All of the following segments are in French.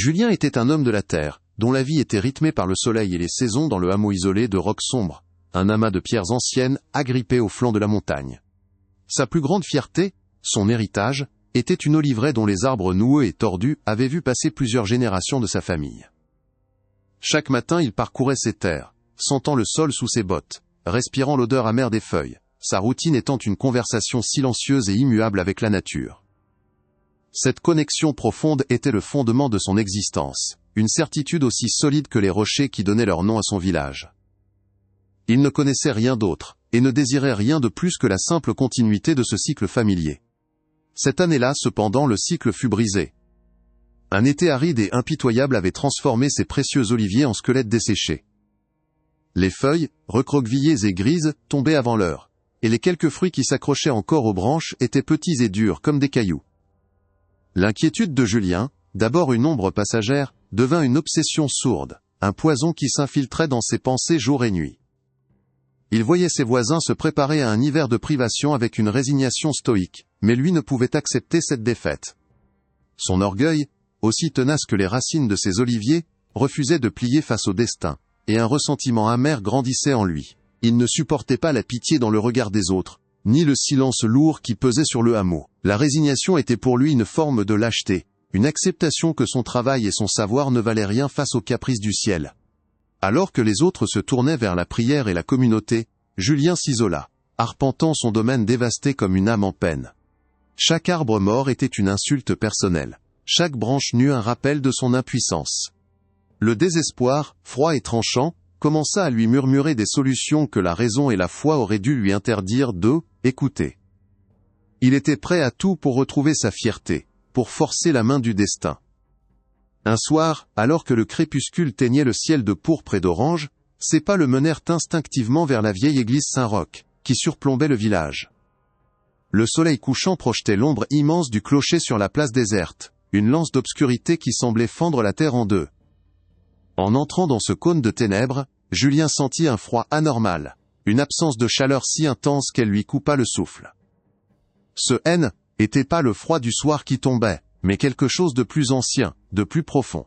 Julien était un homme de la terre, dont la vie était rythmée par le soleil et les saisons dans le hameau isolé de Roque-Sombre, un amas de pierres anciennes agrippées au flanc de la montagne. Sa plus grande fierté, son héritage, était une oliveraie dont les arbres noueux et tordus avaient vu passer plusieurs générations de sa famille. Chaque matin il parcourait ses terres, sentant le sol sous ses bottes, respirant l'odeur amère des feuilles, sa routine étant une conversation silencieuse et immuable avec la nature. Cette connexion profonde était le fondement de son existence, une certitude aussi solide que les rochers qui donnaient leur nom à son village. Il ne connaissait rien d'autre, et ne désirait rien de plus que la simple continuité de ce cycle familier. Cette année-là, cependant, le cycle fut brisé. Un été aride et impitoyable avait transformé ces précieux oliviers en squelettes desséchés. Les feuilles, recroquevillées et grises, tombaient avant l'heure, et les quelques fruits qui s'accrochaient encore aux branches étaient petits et durs comme des cailloux. L'inquiétude de Julien, d'abord une ombre passagère, devint une obsession sourde, un poison qui s'infiltrait dans ses pensées jour et nuit. Il voyait ses voisins se préparer à un hiver de privation avec une résignation stoïque, mais lui ne pouvait accepter cette défaite. Son orgueil, aussi tenace que les racines de ses oliviers, refusait de plier face au destin, et un ressentiment amer grandissait en lui. Il ne supportait pas la pitié dans le regard des autres, ni le silence lourd qui pesait sur le hameau. La résignation était pour lui une forme de lâcheté, une acceptation que son travail et son savoir ne valaient rien face aux caprices du ciel. Alors que les autres se tournaient vers la prière et la communauté, Julien s'isola, arpentant son domaine dévasté comme une âme en peine. Chaque arbre mort était une insulte personnelle, chaque branche nue un rappel de son impuissance. Le désespoir, froid et tranchant, commença à lui murmurer des solutions que la raison et la foi auraient dû lui interdire de écouter. Il était prêt à tout pour retrouver sa fierté, pour forcer la main du destin. Un soir, alors que le crépuscule teignait le ciel de pourpre et d'orange, ses pas le menèrent instinctivement vers la vieille église Saint-Roch, qui surplombait le village. Le soleil couchant projetait l'ombre immense du clocher sur la place déserte, une lance d'obscurité qui semblait fendre la terre en deux. En entrant dans ce cône de ténèbres, Julien sentit un froid anormal, une absence de chaleur si intense qu'elle lui coupa le souffle. Ce haine était pas le froid du soir qui tombait, mais quelque chose de plus ancien, de plus profond.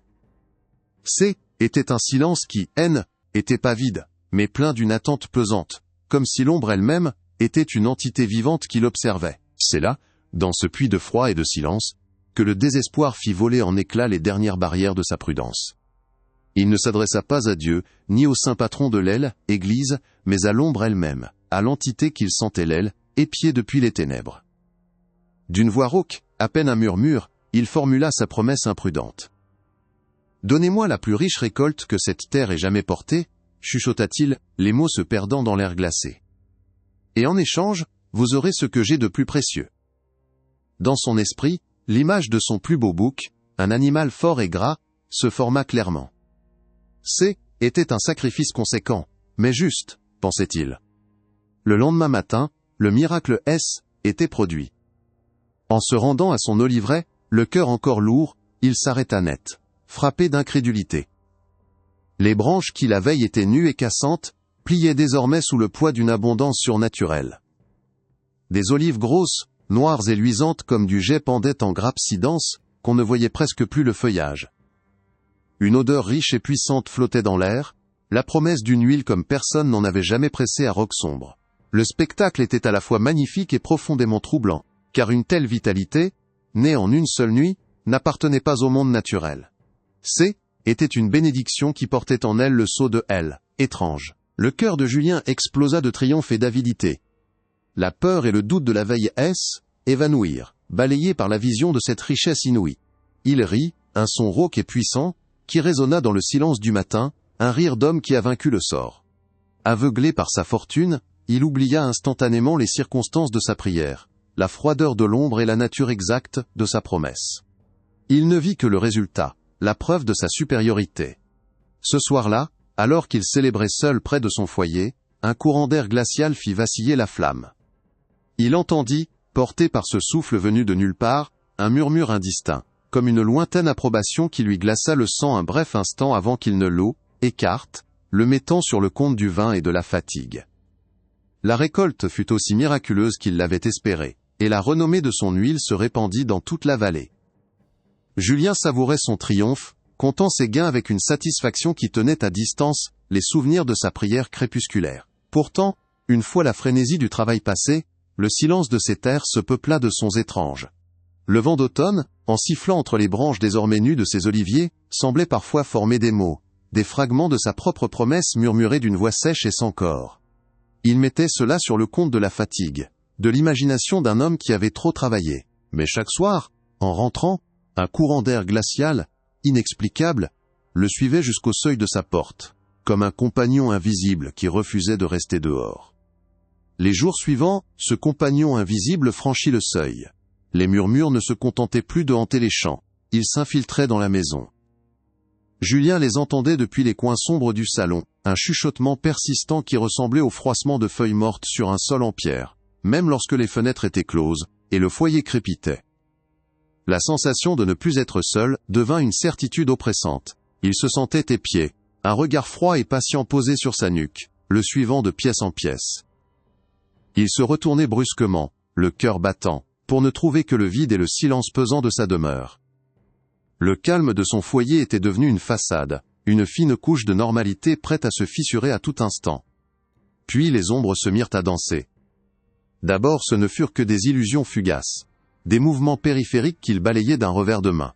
C'est était un silence qui, haine, était pas vide, mais plein d'une attente pesante, comme si l'ombre elle-même était une entité vivante qui l'observait. C'est là, dans ce puits de froid et de silence, que le désespoir fit voler en éclats les dernières barrières de sa prudence. Il ne s'adressa pas à Dieu, ni au saint patron de l'aile, Église, mais à l'ombre elle-même, à l'entité qu'il sentait l'aile, épiée depuis les ténèbres. D'une voix rauque, à peine un murmure, il formula sa promesse imprudente. « Donnez-moi la plus riche récolte que cette terre ait jamais portée, chuchota-t-il, les mots se perdant dans l'air glacé. Et en échange, vous aurez ce que j'ai de plus précieux. » Dans son esprit, l'image de son plus beau bouc, un animal fort et gras, se forma clairement. Était un sacrifice conséquent, mais juste, pensait-il. Le lendemain matin, le miracle était produit. En se rendant à son oliveraie, le cœur encore lourd, il s'arrêta net, frappé d'incrédulité. Les branches qui la veille étaient nues et cassantes, pliaient désormais sous le poids d'une abondance surnaturelle. Des olives grosses, noires et luisantes comme du jais pendaient en grappes si denses, qu'on ne voyait presque plus le feuillage. Une odeur riche et puissante flottait dans l'air, la promesse d'une huile comme personne n'en avait jamais pressé à Roque-Sombre. Le spectacle était à la fois magnifique et profondément troublant, car une telle vitalité, née en une seule nuit, n'appartenait pas au monde naturel. Était une bénédiction qui portait en elle le sceau de étrange. Le cœur de Julien explosa de triomphe et d'avidité. La peur et le doute de la veille évanouirent, balayés par la vision de cette richesse inouïe. Il rit, un son rauque et puissant, qui résonna dans le silence du matin, un rire d'homme qui a vaincu le sort. Aveuglé par sa fortune, il oublia instantanément les circonstances de sa prière, la froideur de l'ombre et la nature exacte de sa promesse. Il ne vit que le résultat, la preuve de sa supériorité. Ce soir-là, alors qu'il célébrait seul près de son foyer, un courant d'air glacial fit vaciller la flamme. Il entendit, porté par ce souffle venu de nulle part, un murmure indistinct, comme une lointaine approbation qui lui glaça le sang un bref instant avant qu'il ne écarte, le mettant sur le compte du vin et de la fatigue. La récolte fut aussi miraculeuse qu'il l'avait espéré, et la renommée de son huile se répandit dans toute la vallée. Julien savourait son triomphe, comptant ses gains avec une satisfaction qui tenait à distance les souvenirs de sa prière crépusculaire. Pourtant, une fois la frénésie du travail passée, le silence de ces terres se peupla de sons étranges. Le vent d'automne, en sifflant entre les branches désormais nues de ses oliviers, semblait parfois former des mots, des fragments de sa propre promesse murmurés d'une voix sèche et sans corps. Il mettait cela sur le compte de la fatigue, de l'imagination d'un homme qui avait trop travaillé. Mais chaque soir, en rentrant, un courant d'air glacial, inexplicable, le suivait jusqu'au seuil de sa porte, comme un compagnon invisible qui refusait de rester dehors. Les jours suivants, ce compagnon invisible franchit le seuil. Les murmures ne se contentaient plus de hanter les champs, ils s'infiltraient dans la maison. Julien les entendait depuis les coins sombres du salon, un chuchotement persistant qui ressemblait au froissement de feuilles mortes sur un sol en pierre, même lorsque les fenêtres étaient closes, et le foyer crépitait. La sensation de ne plus être seul devint une certitude oppressante. Il se sentait épié, un regard froid et patient posé sur sa nuque, le suivant de pièce en pièce. Il se retournait brusquement, le cœur battant, pour ne trouver que le vide et le silence pesant de sa demeure. Le calme de son foyer était devenu une façade, une fine couche de normalité prête à se fissurer à tout instant. Puis les ombres se mirent à danser. D'abord ce ne furent que des illusions fugaces, des mouvements périphériques qu'il balayait d'un revers de main.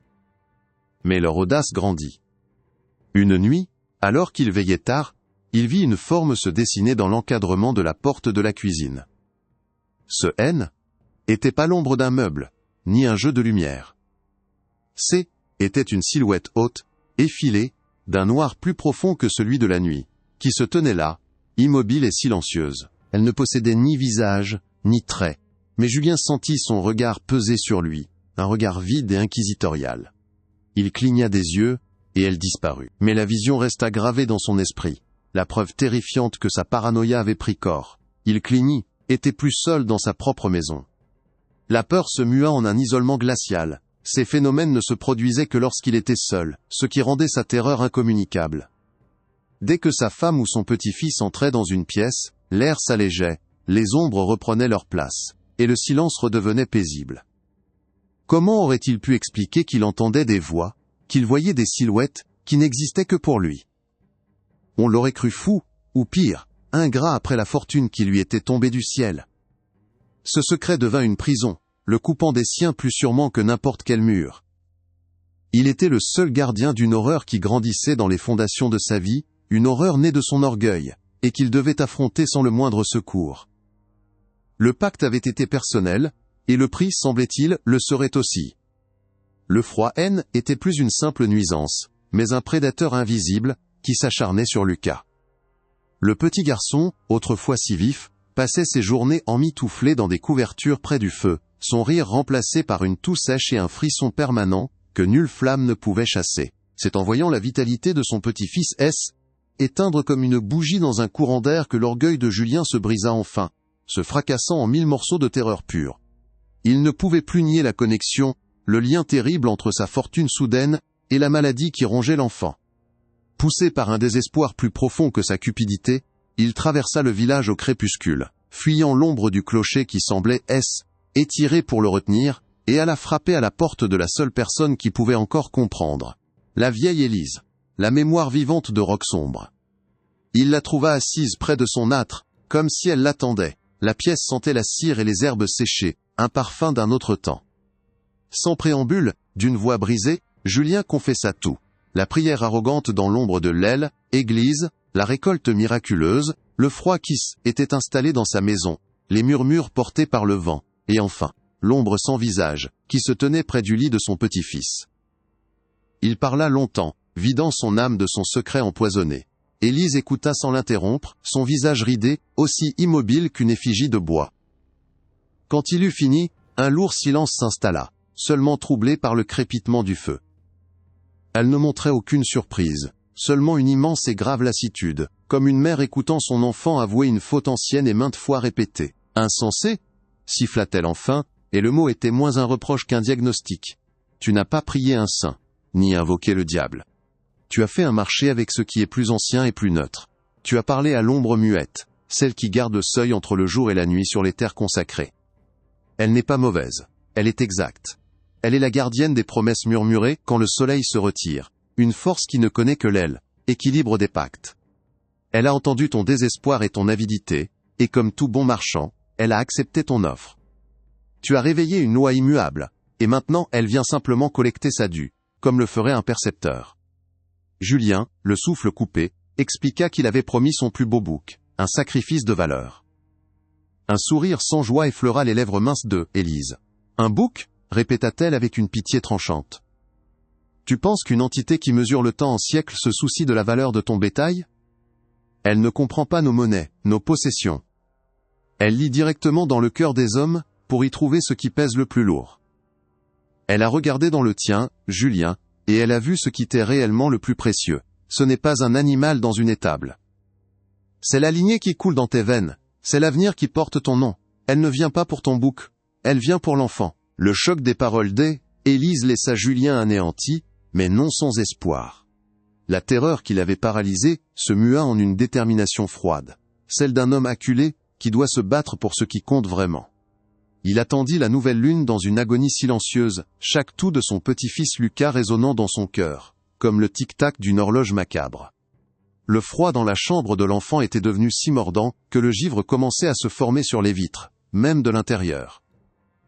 Mais leur audace grandit. Une nuit, alors qu'il veillait tard, il vit une forme se dessiner dans l'encadrement de la porte de la cuisine. Ce N était pas l'ombre d'un meuble, ni un jeu de lumière. C était une silhouette haute, effilée, d'un noir plus profond que celui de la nuit, qui se tenait là, immobile et silencieuse. Elle ne possédait ni visage, ni traits, mais Julien sentit son regard peser sur lui, un regard vide et inquisitorial. Il cligna des yeux, et elle disparut. Mais la vision resta gravée dans son esprit, la preuve terrifiante que sa paranoïa avait pris corps. Il clignit, était plus seul dans sa propre maison. La peur se mua en un isolement glacial. Ces phénomènes ne se produisaient que lorsqu'il était seul, ce qui rendait sa terreur incommunicable. Dès que sa femme ou son petit-fils entrait dans une pièce, l'air s'allégeait, les ombres reprenaient leur place, et le silence redevenait paisible. Comment aurait-il pu expliquer qu'il entendait des voix, qu'il voyait des silhouettes, qui n'existaient que pour lui? On l'aurait cru fou, ou pire, ingrat après la fortune qui lui était tombée du ciel. Ce secret devint une prison, le coupant des siens plus sûrement que n'importe quel mur. Il était le seul gardien d'une horreur qui grandissait dans les fondations de sa vie, une horreur née de son orgueil, et qu'il devait affronter sans le moindre secours. Le pacte avait été personnel, et le prix, semblait-il, le serait aussi. Le froid N était plus une simple nuisance, mais un prédateur invisible, qui s'acharnait sur Lucas. Le petit garçon, autrefois si vif, passait ses journées emmitouflé dans des couvertures près du feu, son rire remplacé par une toux sèche et un frisson permanent, que nulle flamme ne pouvait chasser. C'est en voyant la vitalité de son petit-fils S éteindre comme une bougie dans un courant d'air que l'orgueil de Julien se brisa enfin, se fracassant en 1000 morceaux de terreur pure. Il ne pouvait plus nier la connexion, le lien terrible entre sa fortune soudaine et la maladie qui rongeait l'enfant. Poussé par un désespoir plus profond que sa cupidité, il traversa le village au crépuscule, fuyant l'ombre du clocher qui semblait étiré pour le retenir, et alla frapper à la porte de la seule personne qui pouvait encore comprendre. La vieille Élise, la mémoire vivante de Roquesombre. Il la trouva assise près de son âtre, comme si elle l'attendait. La pièce sentait la cire et les herbes séchées, un parfum d'un autre temps. Sans préambule, d'une voix brisée, Julien confessa tout. La prière arrogante dans l'ombre de l'aile, église, la récolte miraculeuse, le froid qui s'était installé dans sa maison, les murmures portés par le vent, et enfin, l'ombre sans visage, qui se tenait près du lit de son petit-fils. Il parla longtemps, vidant son âme de son secret empoisonné. Élise écouta sans l'interrompre, son visage ridé, aussi immobile qu'une effigie de bois. Quand il eut fini, un lourd silence s'installa, seulement troublé par le crépitement du feu. Elle ne montrait aucune surprise, seulement une immense et grave lassitude, comme une mère écoutant son enfant avouer une faute ancienne et maintes fois répétée. « Insensé » siffla-t-elle enfin, et le mot était moins un reproche qu'un diagnostic. « Tu n'as pas prié un saint, ni invoqué le diable. Tu as fait un marché avec ce qui est plus ancien et plus neutre. Tu as parlé à l'ombre muette, celle qui garde le seuil entre le jour et la nuit sur les terres consacrées. Elle n'est pas mauvaise, elle est exacte. Elle est la gardienne des promesses murmurées quand le soleil se retire, une force qui ne connaît que l'aile, équilibre des pactes. Elle a entendu ton désespoir et ton avidité, et comme tout bon marchand, elle a accepté ton offre. Tu as réveillé une loi immuable, et maintenant elle vient simplement collecter sa due, comme le ferait un percepteur. Julien, le souffle coupé, expliqua qu'il avait promis son plus beau bouc, un sacrifice de valeur. Un sourire sans joie effleura les lèvres minces de Élise. Un bouc, répéta-t-elle avec une pitié tranchante. Tu penses qu'une entité qui mesure le temps en siècles se soucie de la valeur de ton bétail? Elle ne comprend pas nos monnaies, nos possessions. Elle lit directement dans le cœur des hommes, pour y trouver ce qui pèse le plus lourd. Elle a regardé dans le tien, Julien, et elle a vu ce qui t'est réellement le plus précieux. Ce n'est pas un animal dans une étable. C'est la lignée qui coule dans tes veines, c'est l'avenir qui porte ton nom. Elle ne vient pas pour ton bouc, elle vient pour l'enfant. Le choc des paroles d'Élise laissa Julien anéanti, mais non sans espoir. La terreur qui l'avait paralysé se mua en une détermination froide, celle d'un homme acculé qui doit se battre pour ce qui compte vraiment. Il attendit la nouvelle lune dans une agonie silencieuse, chaque toux de son petit-fils Lucas résonnant dans son cœur, comme le tic-tac d'une horloge macabre. Le froid dans la chambre de l'enfant était devenu si mordant que le givre commençait à se former sur les vitres, même de l'intérieur.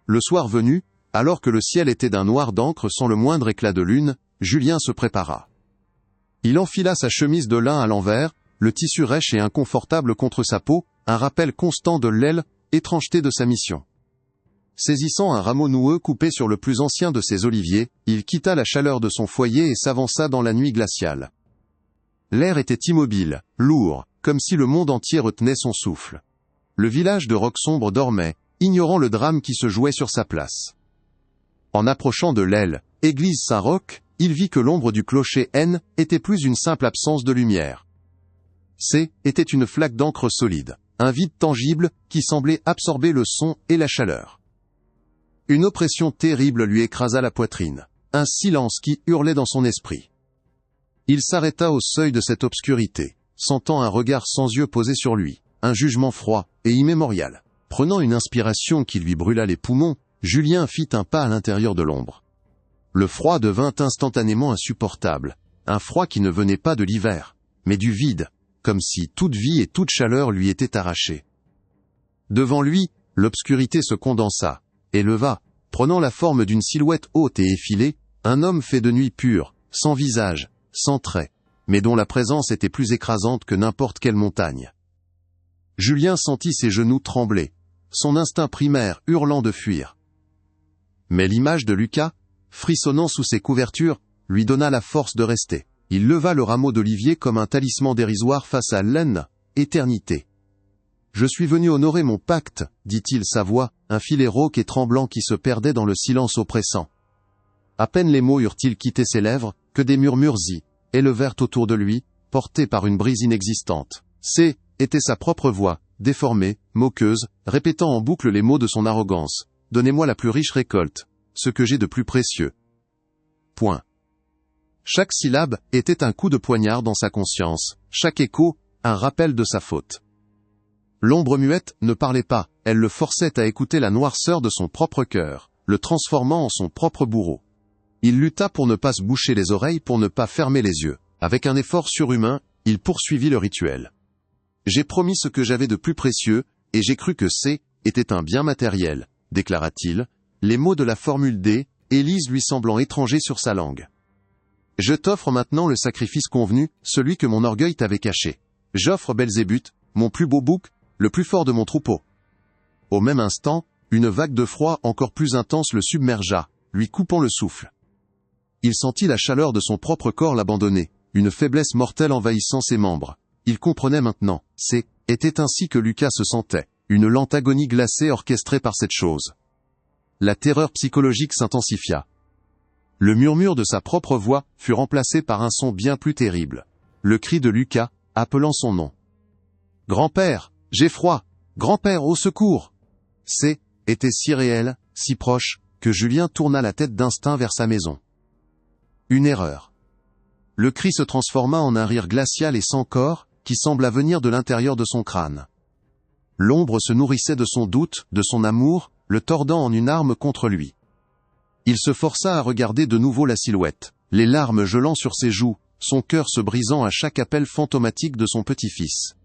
Le soir venu, alors que le ciel était d'un noir d'encre sans le moindre éclat de lune, Julien se prépara. Il enfila sa chemise de lin à l'envers, le tissu rêche et inconfortable contre sa peau, un rappel constant de l'aile, étrangeté de sa mission. Saisissant un rameau noueux coupé sur le plus ancien de ses oliviers, il quitta la chaleur de son foyer et s'avança dans la nuit glaciale. L'air était immobile, lourd, comme si le monde entier retenait son souffle. Le village de Roquesombre dormait, ignorant le drame qui se jouait sur sa place. En approchant de l'aile, église Saint-Roch, il vit que l'ombre du clocher N était plus une simple absence de lumière. C était une flaque d'encre solide, un vide tangible qui semblait absorber le son et la chaleur. Une oppression terrible lui écrasa la poitrine, un silence qui hurlait dans son esprit. Il s'arrêta au seuil de cette obscurité, sentant un regard sans yeux posé sur lui, un jugement froid et immémorial. Prenant une inspiration qui lui brûla les poumons, Julien fit un pas à l'intérieur de l'ombre. Le froid devint instantanément insupportable, un froid qui ne venait pas de l'hiver, mais du vide, comme si toute vie et toute chaleur lui étaient arrachées. Devant lui, l'obscurité se condensa, éleva, prenant la forme d'une silhouette haute et effilée, un homme fait de nuit pure, sans visage, sans traits, mais dont la présence était plus écrasante que n'importe quelle montagne. Julien sentit ses genoux trembler, son instinct primaire hurlant de fuir. Mais l'image de Lucas, frissonnant sous ses couvertures, lui donna la force de rester. Il leva le rameau d'olivier comme un talisman dérisoire face à l'éternité. « Je suis venu honorer mon pacte, dit-il sa voix, un filet rauque et tremblant qui se perdait dans le silence oppressant. À peine les mots eurent-ils quitté ses lèvres, que des murmures élevèrent autour de lui, portés par une brise inexistante. Était sa propre voix, déformée, moqueuse, répétant en boucle les mots de son arrogance. « Donnez-moi la plus riche récolte, ce que j'ai de plus précieux. » Point. Chaque syllabe était un coup de poignard dans sa conscience, chaque écho, un rappel de sa faute. L'ombre muette ne parlait pas, elle le forçait à écouter la noirceur de son propre cœur, le transformant en son propre bourreau. Il lutta pour ne pas se boucher les oreilles, pour ne pas fermer les yeux. Avec un effort surhumain, il poursuivit le rituel. « J'ai promis ce que j'avais de plus précieux, et j'ai cru que était un bien matériel, déclara-t-il, les mots de la formule Élise lui semblant étrangers sur sa langue. « Je t'offre maintenant le sacrifice convenu, celui que mon orgueil t'avait caché. J'offre Belzébuth, mon plus beau bouc, le plus fort de mon troupeau. » Au même instant, une vague de froid encore plus intense le submergea, lui coupant le souffle. Il sentit la chaleur de son propre corps l'abandonner, une faiblesse mortelle envahissant ses membres. Il comprenait maintenant, était ainsi que Lucas se sentait, une lente agonie glacée orchestrée par cette chose. La terreur psychologique s'intensifia. Le murmure de sa propre voix fut remplacé par un son bien plus terrible. Le cri de Lucas, appelant son nom. « Grand-père, j'ai froid! Grand-père, au secours !» Était si réel, si proche, que Julien tourna la tête d'instinct vers sa maison. Une erreur. Le cri se transforma en un rire glacial et sans corps, qui sembla venir de l'intérieur de son crâne. L'ombre se nourrissait de son doute, de son amour, le tordant en une arme contre lui. Il se força à regarder de nouveau la silhouette, les larmes gelant sur ses joues, son cœur se brisant à chaque appel fantomatique de son petit-fils.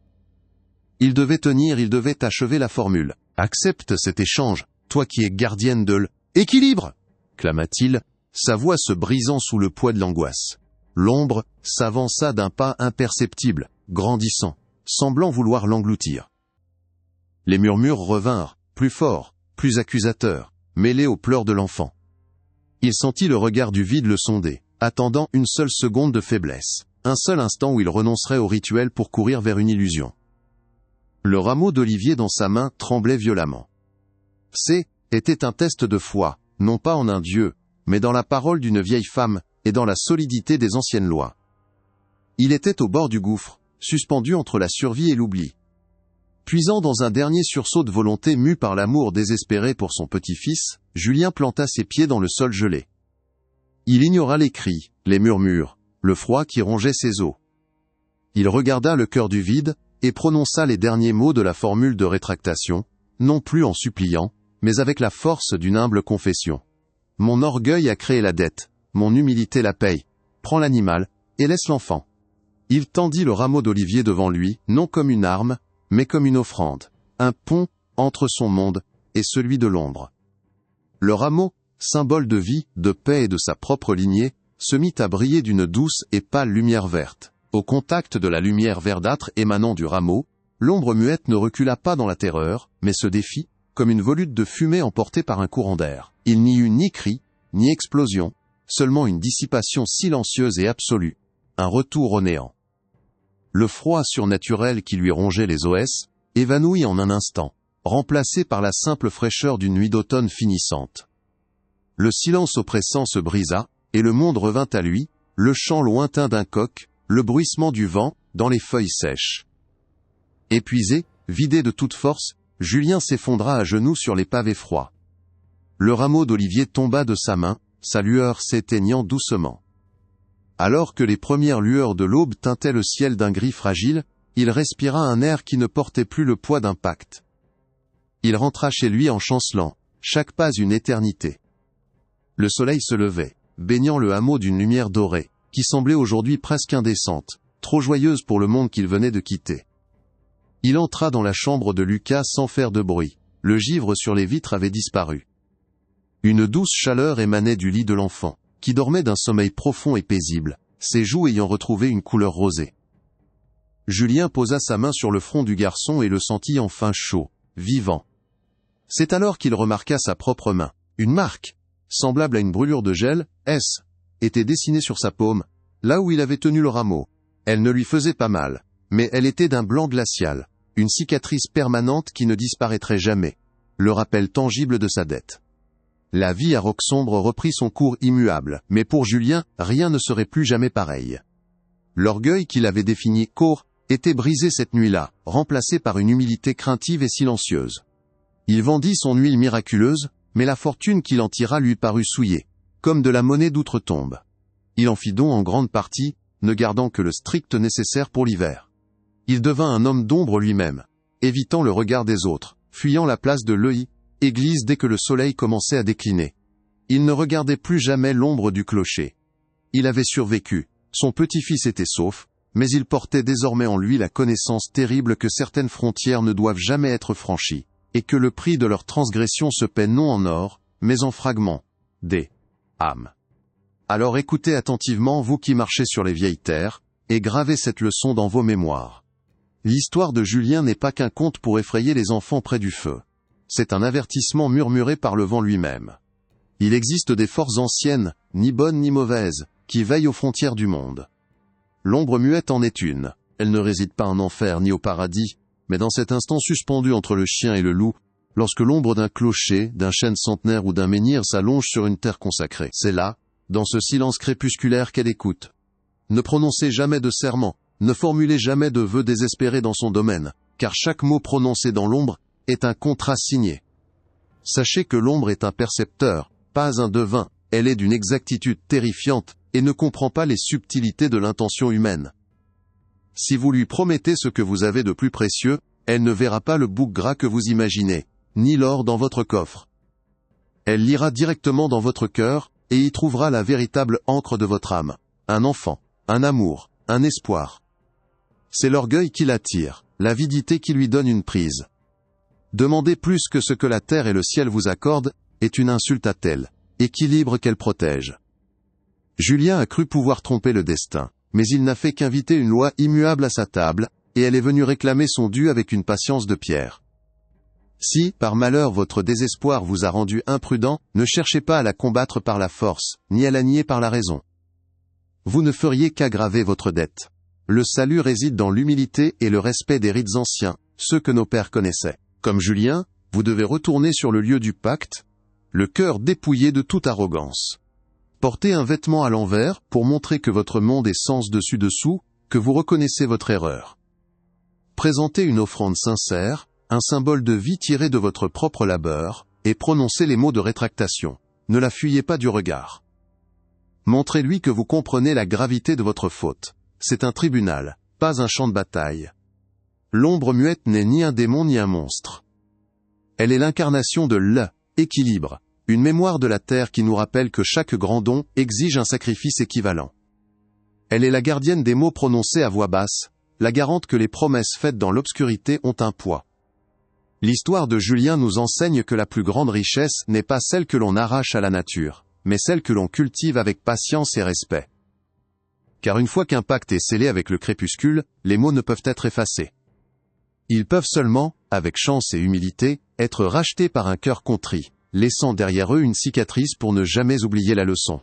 Il devait tenir, il devait achever la formule. « Accepte cet échange, toi qui es gardienne de l'équilibre !» clama-t-il, sa voix se brisant sous le poids de l'angoisse. L'ombre s'avança d'un pas imperceptible, grandissant, semblant vouloir l'engloutir. Les murmures revinrent, plus forts, plus accusateurs, mêlés aux pleurs de l'enfant. Il sentit le regard du vide le sonder, attendant une seule seconde de faiblesse, un seul instant où il renoncerait au rituel pour courir vers une illusion. Le rameau d'olivier dans sa main tremblait violemment. Était un test de foi, non pas en un dieu, mais dans la parole d'une vieille femme, et dans la solidité des anciennes lois. Il était au bord du gouffre, suspendu entre la survie et l'oubli. Puisant dans un dernier sursaut de volonté mue par l'amour désespéré pour son petit-fils, Julien planta ses pieds dans le sol gelé. Il ignora les cris, les murmures, le froid qui rongeait ses os. Il regarda le cœur du vide, et prononça les derniers mots de la formule de rétractation, non plus en suppliant, mais avec la force d'une humble confession. « Mon orgueil a créé la dette, mon humilité la paye. Prends l'animal, et laisse l'enfant. » Il tendit le rameau d'olivier devant lui, non comme une arme, mais comme une offrande, un pont entre son monde et celui de l'ombre. Le rameau, symbole de vie, de paix et de sa propre lignée, se mit à briller d'une douce et pâle lumière verte. Au contact de la lumière verdâtre émanant du rameau, l'ombre muette ne recula pas dans la terreur, mais se défit, comme une volute de fumée emportée par un courant d'air. Il n'y eut ni cri, ni explosion, seulement une dissipation silencieuse et absolue, un retour au néant. Le froid surnaturel qui lui rongeait les os, évanoui en un instant, remplacé par la simple fraîcheur d'une nuit d'automne finissante. Le silence oppressant se brisa, et le monde revint à lui, le chant lointain d'un coq, le bruissement du vent, dans les feuilles sèches. Épuisé, vidé de toute force, Julien s'effondra à genoux sur les pavés froids. Le rameau d'olivier tomba de sa main, sa lueur s'éteignant doucement. Alors que les premières lueurs de l'aube teintaient le ciel d'un gris fragile, il respira un air qui ne portait plus le poids d'un pacte. Il rentra chez lui en chancelant, chaque pas une éternité. Le soleil se levait, baignant le hameau d'une lumière dorée, qui semblait aujourd'hui presque indécente, trop joyeuse pour le monde qu'il venait de quitter. Il entra dans la chambre de Lucas sans faire de bruit, le givre sur les vitres avait disparu. Une douce chaleur émanait du lit de l'enfant, qui dormait d'un sommeil profond et paisible, ses joues ayant retrouvé une couleur rosée. Julien posa sa main sur le front du garçon et le sentit enfin chaud, vivant. C'est alors qu'il remarqua sa propre main. Une marque, semblable à une brûlure de gel, était dessinée sur sa paume, là où il avait tenu le rameau. Elle ne lui faisait pas mal, mais elle était d'un blanc glacial, une cicatrice permanente qui ne disparaîtrait jamais, le rappel tangible de sa dette. La vie à Roquesombre reprit son cours immuable, mais pour Julien, rien ne serait plus jamais pareil. L'orgueil qu'il avait défini court était brisé cette nuit-là, remplacé par une humilité craintive et silencieuse. Il vendit son huile miraculeuse, mais la fortune qu'il en tira lui parut souillée, comme de la monnaie d'outre-tombe. Il en fit don en grande partie, ne gardant que le strict nécessaire pour l'hiver. Il devint un homme d'ombre lui-même, évitant le regard des autres, fuyant la place de l'œil, église dès que le soleil commençait à décliner. Il ne regardait plus jamais l'ombre du clocher. Il avait survécu, son petit-fils était sauf, mais il portait désormais en lui la connaissance terrible que certaines frontières ne doivent jamais être franchies, et que le prix de leur transgression se paie non en or, mais en fragments, des âmes. Alors écoutez attentivement vous qui marchez sur les vieilles terres, et gravez cette leçon dans vos mémoires. L'histoire de Julien n'est pas qu'un conte pour effrayer les enfants près du feu. C'est un avertissement murmuré par le vent lui-même. Il existe des forces anciennes, ni bonnes ni mauvaises, qui veillent aux frontières du monde. L'ombre muette en est une. Elle ne réside pas en enfer ni au paradis, mais dans cet instant suspendu entre le chien et le loup, lorsque l'ombre d'un clocher, d'un chêne centenaire ou d'un menhir s'allonge sur une terre consacrée. C'est là, dans ce silence crépusculaire qu'elle écoute. Ne prononcez jamais de serment, ne formulez jamais de vœux désespérés dans son domaine, car chaque mot prononcé dans l'ombre est un contrat signé. Sachez que l'ombre est un percepteur, pas un devin, elle est d'une exactitude terrifiante, et ne comprend pas les subtilités de l'intention humaine. Si vous lui promettez ce que vous avez de plus précieux, elle ne verra pas le bouc gras que vous imaginez, ni l'or dans votre coffre. Elle lira directement dans votre cœur, et y trouvera la véritable ancre de votre âme. Un enfant, un amour, un espoir. C'est l'orgueil qui l'attire, l'avidité qui lui donne une prise. Demander plus que ce que la terre et le ciel vous accordent est une insulte à tel équilibre qu'elle protège. Julien a cru pouvoir tromper le destin, mais il n'a fait qu'inviter une loi immuable à sa table, et elle est venue réclamer son dû avec une patience de pierre. Si, par malheur votre désespoir vous a rendu imprudent, ne cherchez pas à la combattre par la force, ni à la nier par la raison. Vous ne feriez qu'aggraver votre dette. Le salut réside dans l'humilité et le respect des rites anciens, ceux que nos pères connaissaient. Comme Julien, vous devez retourner sur le lieu du pacte, le cœur dépouillé de toute arrogance. Portez un vêtement à l'envers pour montrer que votre monde est sens dessus-dessous, que vous reconnaissez votre erreur. Présentez une offrande sincère, un symbole de vie tiré de votre propre labeur, et prononcez les mots de rétractation. Ne la fuyez pas du regard. Montrez-lui que vous comprenez la gravité de votre faute. C'est un tribunal, pas un champ de bataille. L'ombre muette n'est ni un démon ni un monstre. Elle est l'incarnation de l'équilibre, une mémoire de la terre qui nous rappelle que chaque grand don exige un sacrifice équivalent. Elle est la gardienne des mots prononcés à voix basse, la garante que les promesses faites dans l'obscurité ont un poids. L'histoire de Julien nous enseigne que la plus grande richesse n'est pas celle que l'on arrache à la nature, mais celle que l'on cultive avec patience et respect. Car une fois qu'un pacte est scellé avec le crépuscule, les mots ne peuvent être effacés. Ils peuvent seulement, avec chance et humilité, être rachetés par un cœur contrit, laissant derrière eux une cicatrice pour ne jamais oublier la leçon.